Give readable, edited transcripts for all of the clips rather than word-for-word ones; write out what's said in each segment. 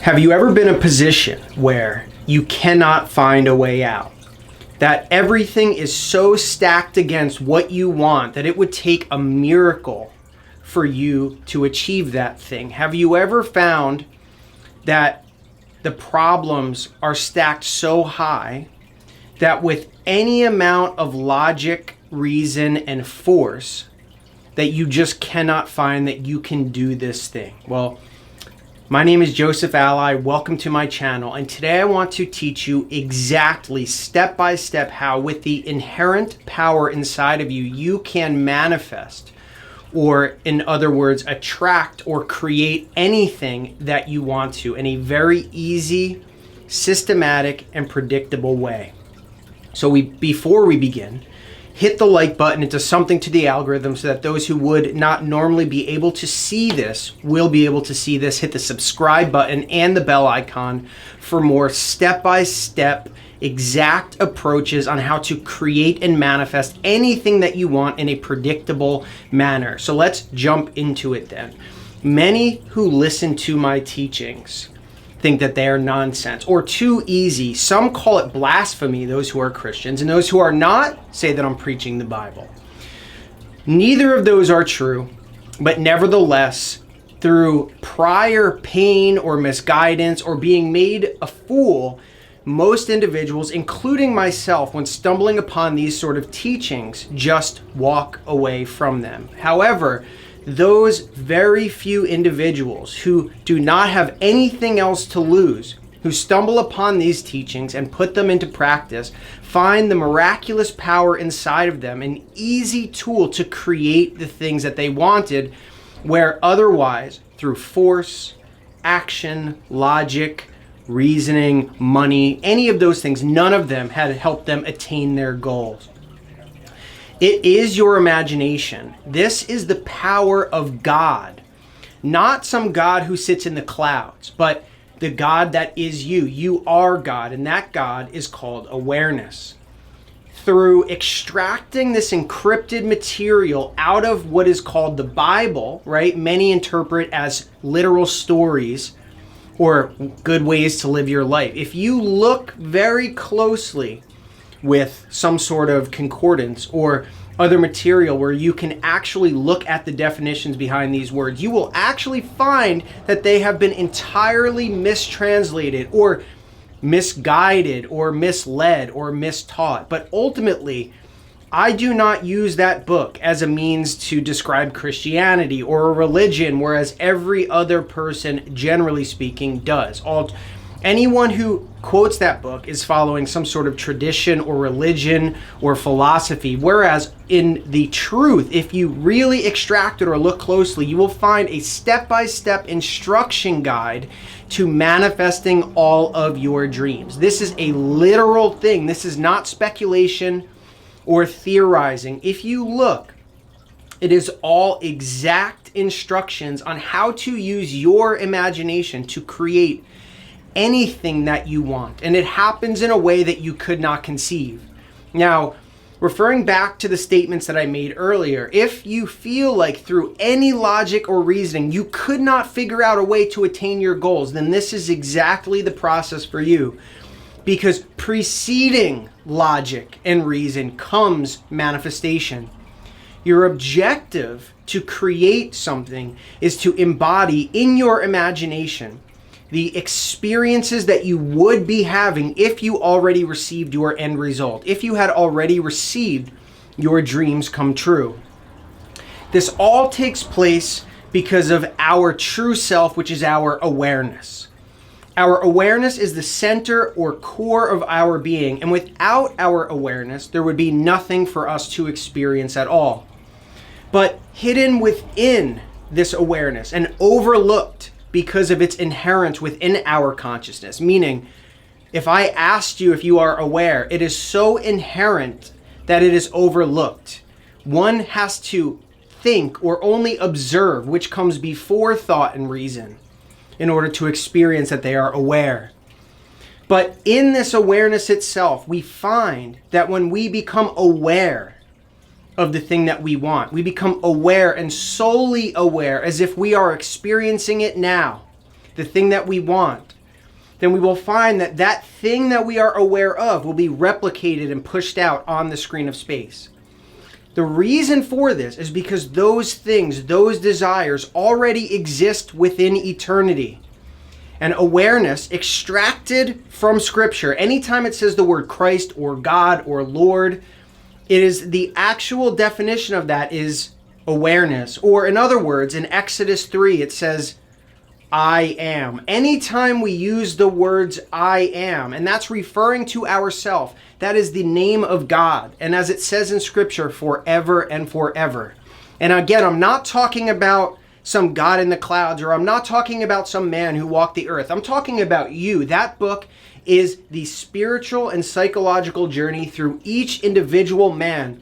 Have you ever been in a position where you cannot find a way out? That everything is so stacked against what you want that it would take a miracle for you to achieve that thing? Have you ever found that the problems are stacked so high that with any amount of logic, reason, and force, that you just cannot find that you can do this thing? Well, my name is Joseph Alai. Welcome to my channel. And today I want to teach you exactly step by step how, with the inherent power inside of you, you can manifest, or in other words, attract or create anything that you want to in a very easy, systematic, and predictable way. So before we begin, hit the like button. It does something to the algorithm so that those who would not normally be able to see this will be able to see this. Hit the subscribe button and the bell icon for more step-by-step exact approaches on how to create and manifest anything that you want in a predictable manner. So let's jump into it then. Many who listen to my teachings think that they are nonsense or too easy. Some call it blasphemy, those who are Christians, and those who are not say that I'm preaching the Bible. Neither of those are true, but nevertheless, through prior pain or misguidance or being made a fool, most individuals, including myself, when stumbling upon these sort of teachings, just walk away from them. However, those very few individuals who do not have anything else to lose, who stumble upon these teachings and put them into practice, find the miraculous power inside of them, an easy tool to create the things that they wanted, where otherwise, through force, action, logic, reasoning, money, any of those things, none of them had helped them attain their goals. It is your imagination. This is the power of God. Not some God who sits in the clouds, but the God that is you. You are God, and that God is called awareness. Through extracting this encrypted material out of what is called the Bible, right? Many interpret as literal stories or good ways to live your life. If you look very closely with some sort of concordance or other material where you can actually look at the definitions behind these words, you will actually find that they have been entirely mistranslated or misguided or misled or mistaught. But ultimately, I do not use that book as a means to describe Christianity or a religion, whereas every other person, generally speaking, does. Anyone who quotes that book is following some sort of tradition or religion or philosophy, whereas in the truth, if you really extract it or look closely, you will find a step-by-step instruction guide to manifesting all of your dreams. This is a literal thing. This is not speculation or theorizing. If you look, it is all exact instructions on how to use your imagination to create anything that you want, and it happens in a way that you could not conceive. Now, referring back to the statements that I made earlier, if you feel like through any logic or reasoning you could not figure out a way to attain your goals, then this is exactly the process for you, because preceding logic and reason comes manifestation. Your objective to create something is to embody in your imagination the experiences that you would be having if you already received your end result, if you had already received your dreams come true. This all takes place because of our true self, which is our awareness. Our awareness is the center or core of our being, and without our awareness, there would be nothing for us to experience at all. But hidden within this awareness and overlooked because of its inherent within our consciousness. Meaning, if I asked you if you are aware, it is so inherent that it is overlooked. One has to think or only observe, which comes before thought and reason, in order to experience that they are aware. But in this awareness itself, we find that when we become aware of the thing that we want, we become aware and solely aware as if we are experiencing it now. the thing that we want, then we will find that that thing that we are aware of will be replicated and pushed out on the screen of space. The reason for this is because those things, those desires already exist within eternity. And awareness extracted from Scripture, anytime it says the word Christ or God or Lord, it is the actual definition of that is awareness. Or in other words, in Exodus 3, it says, I am. Anytime we use the words I am, and that's referring to ourself, that is the name of God. And as it says in Scripture, forever and forever. And again, I'm not talking about some God in the clouds, or I'm not talking about some man who walked the earth. I'm talking about you. That book is the spiritual and psychological journey through each individual man.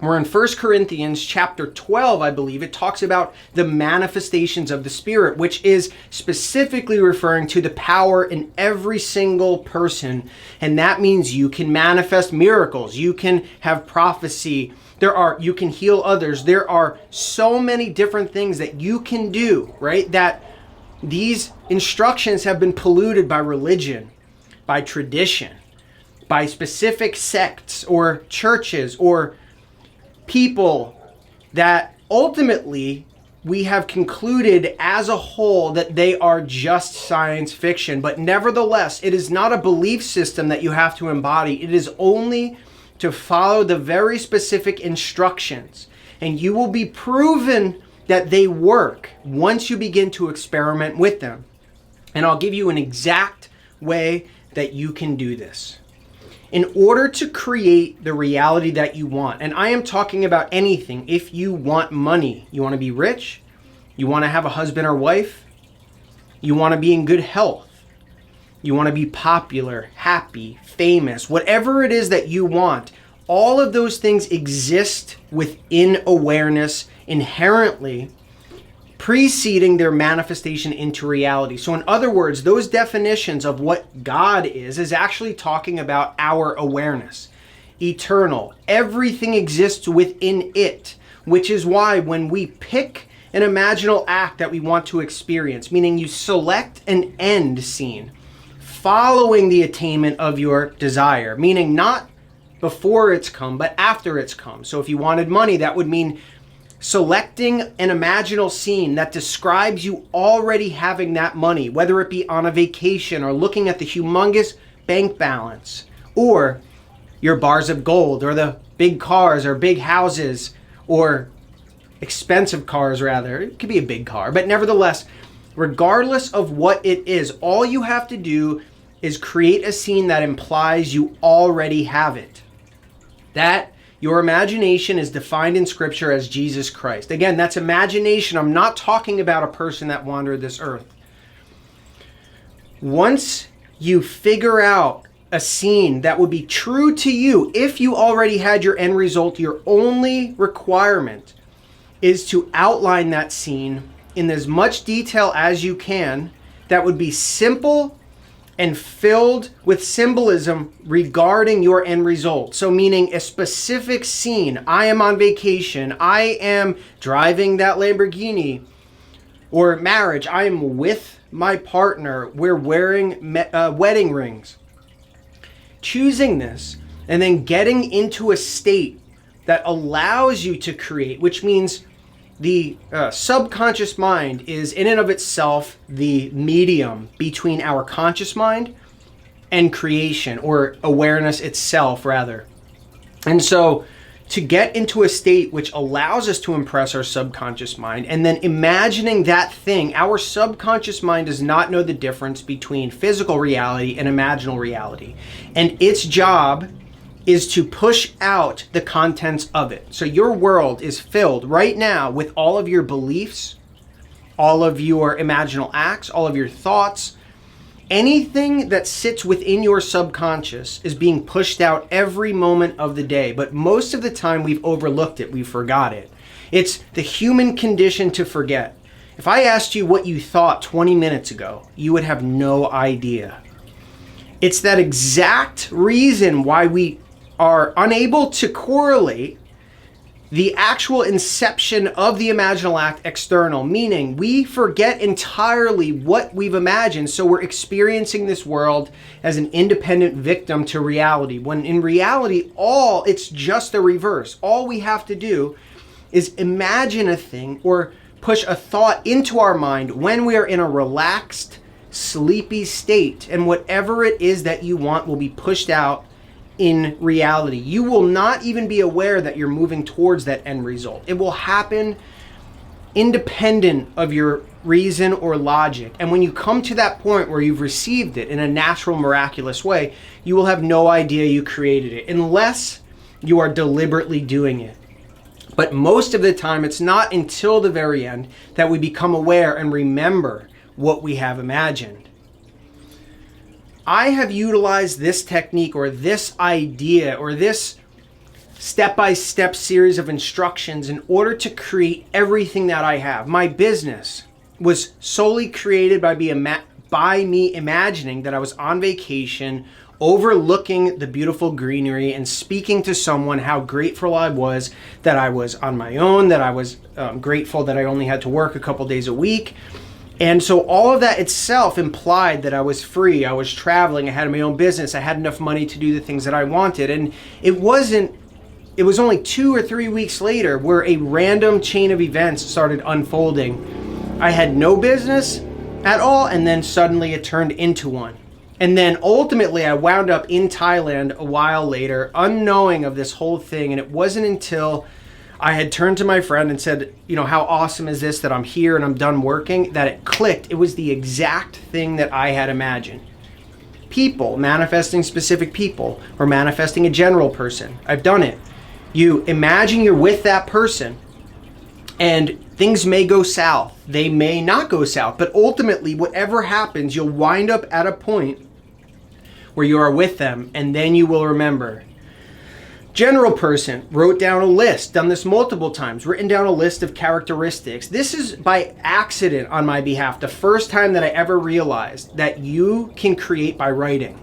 We're in 1 Corinthians chapter 12, I believe. It talks about the manifestations of the Spirit, which is specifically referring to the power in every single person. And that means you can manifest miracles. You can have prophecy. You can heal others. There are so many different things that you can do, right? That these instructions have been polluted by religion, by tradition, by specific sects or churches or people that ultimately we have concluded as a whole that they are just science fiction. But nevertheless, it is not a belief system that you have to embody. It is only to follow the very specific instructions. And you will be proven that they work once you begin to experiment with them. And I'll give you an exact way that you can do this. In order to create the reality that you want, and I am talking about anything. If you want money, you want to be rich, you want to have a husband or wife, you want to be in good health, you want to be popular, happy, famous, whatever it is that you want, all of those things exist within awareness inherently, preceding their manifestation into reality. So in other words, those definitions of what God is actually talking about our awareness. Eternal. Everything exists within it, which is why when we pick an imaginal act that we want to experience, meaning you select an end scene following the attainment of your desire, meaning not before it's come, but after it's come. So if you wanted money, that would mean selecting an imaginal scene that describes you already having that money, whether it be on a vacation or looking at the humongous bank balance or your bars of gold or the big cars or big houses or expensive cars rather. It could be a big car, but nevertheless, regardless of what it is, all you have to do is create a scene that implies you already have it. That your imagination is defined in Scripture as Jesus Christ. Again, that's imagination. I'm not talking about a person that wandered this earth. Once you figure out a scene that would be true to you, if you already had your end result, your only requirement is to outline that scene in as much detail as you can that would be simple and filled with symbolism regarding your end result. So meaning a specific scene. I am on vacation. I am driving that Lamborghini. Or marriage. I am with my partner. We're wearing wedding rings. Choosing this and then getting into a state that allows you to create, which means the subconscious mind is in and of itself the medium between our conscious mind and creation, or awareness itself rather. And so to get into a state which allows us to impress our subconscious mind and then imagining that thing, our subconscious mind does not know the difference between physical reality and imaginal reality. And its job is to push out the contents of it. So your world is filled right now with all of your beliefs, all of your imaginal acts, all of your thoughts. Anything that sits within your subconscious is being pushed out every moment of the day. But most of the time we've overlooked it, we forgot it. It's the human condition to forget. If I asked you what you thought 20 minutes ago, you would have no idea. It's that exact reason why we are unable to correlate the actual inception of the imaginal act external, meaning we forget entirely what we've imagined, so we're experiencing this world as an independent victim to reality, when in reality, it's just the reverse. All we have to do is imagine a thing or push a thought into our mind when we are in a relaxed, sleepy state, and whatever it is that you want will be pushed out in reality. You will not even be aware that you're moving towards that end result. It will happen independent of your reason or logic. And when you come to that point where you've received it in a natural, miraculous way, you will have no idea you created it unless you are deliberately doing it. But most of the time, it's not until the very end that we become aware and remember what we have imagined. I have utilized this technique or this idea or this step-by-step series of instructions in order to create everything that I have. My business was solely created by me imagining that I was on vacation, overlooking the beautiful greenery and speaking to someone how grateful I was that I was on my own, that I was grateful that I only had to work a couple days a week. And so all of that itself implied that I was free, I was traveling, I had my own business, I had enough money to do the things that I wanted. And it was only 2 or 3 weeks later where a random chain of events started unfolding. I had no business at all, and then suddenly it turned into one. And then ultimately I wound up in Thailand a while later, unknowing of this whole thing. And it wasn't until I had turned to my friend and said, how awesome is this that I'm here and I'm done working, that it clicked. It was the exact thing that I had imagined. People, manifesting specific people, or manifesting a general person. I've done it. You imagine you're with that person and things may go south. They may not go south, but ultimately whatever happens, you'll wind up at a point where you are with them, and then you will remember. General person, wrote down a list, done this multiple times, written down a list of characteristics. This is by accident on my behalf, the first time that I ever realized that you can create by writing.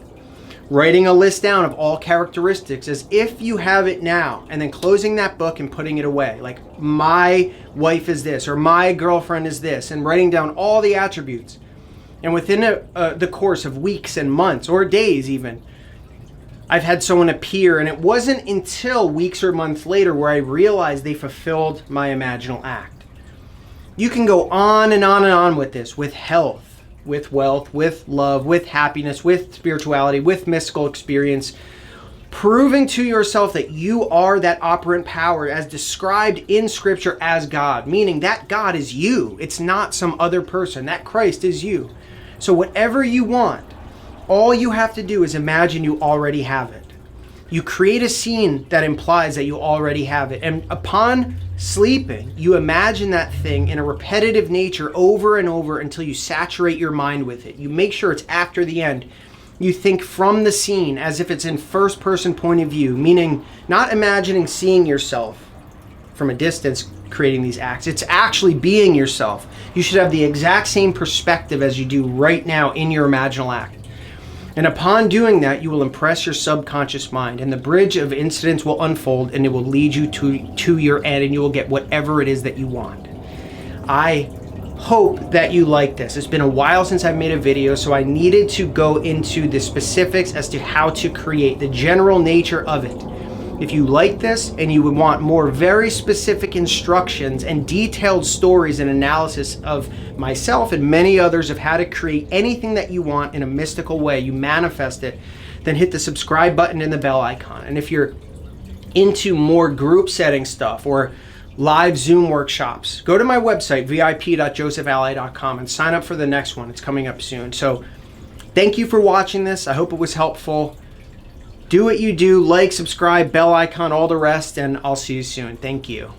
Writing a list down of all characteristics as if you have it now, and then closing that book and putting it away. Like, my wife is this, or my girlfriend is this, and writing down all the attributes. And within the course of weeks and months, or days even, I've had someone appear, and it wasn't until weeks or months later where I realized they fulfilled my imaginal act. You can go on and on and on with this, with health, with wealth, with love, with happiness, with spirituality, with mystical experience, proving to yourself that you are that operant power as described in Scripture as God, meaning that God is you. It's not some other person. That Christ is you. So whatever you want, all you have to do is imagine you already have it. You create a scene that implies that you already have it. And upon sleeping, you imagine that thing in a repetitive nature over and over until you saturate your mind with it. You make sure it's after the end. You think from the scene as if it's in first person point of view, meaning not imagining seeing yourself from a distance creating these acts. It's actually being yourself. You should have the exact same perspective as you do right now in your imaginal act. And upon doing that, you will impress your subconscious mind, and the bridge of incidents will unfold, and it will lead you to your end, and you will get whatever it is that you want. I hope that you like this. It's been a while since I've made a video, so I needed to go into the specifics as to how to create the general nature of it. If you like this and you would want more very specific instructions and detailed stories and analysis of myself and many others of how to create anything that you want in a mystical way, you manifest it, then hit the subscribe button and the bell icon. And if you're into more group setting stuff or live Zoom workshops, go to my website, vip.josephalai.com, and sign up for the next one. It's coming up soon. So thank you for watching this. I hope it was helpful. Do what you do, like, subscribe, bell icon, all the rest, and I'll see you soon. Thank you.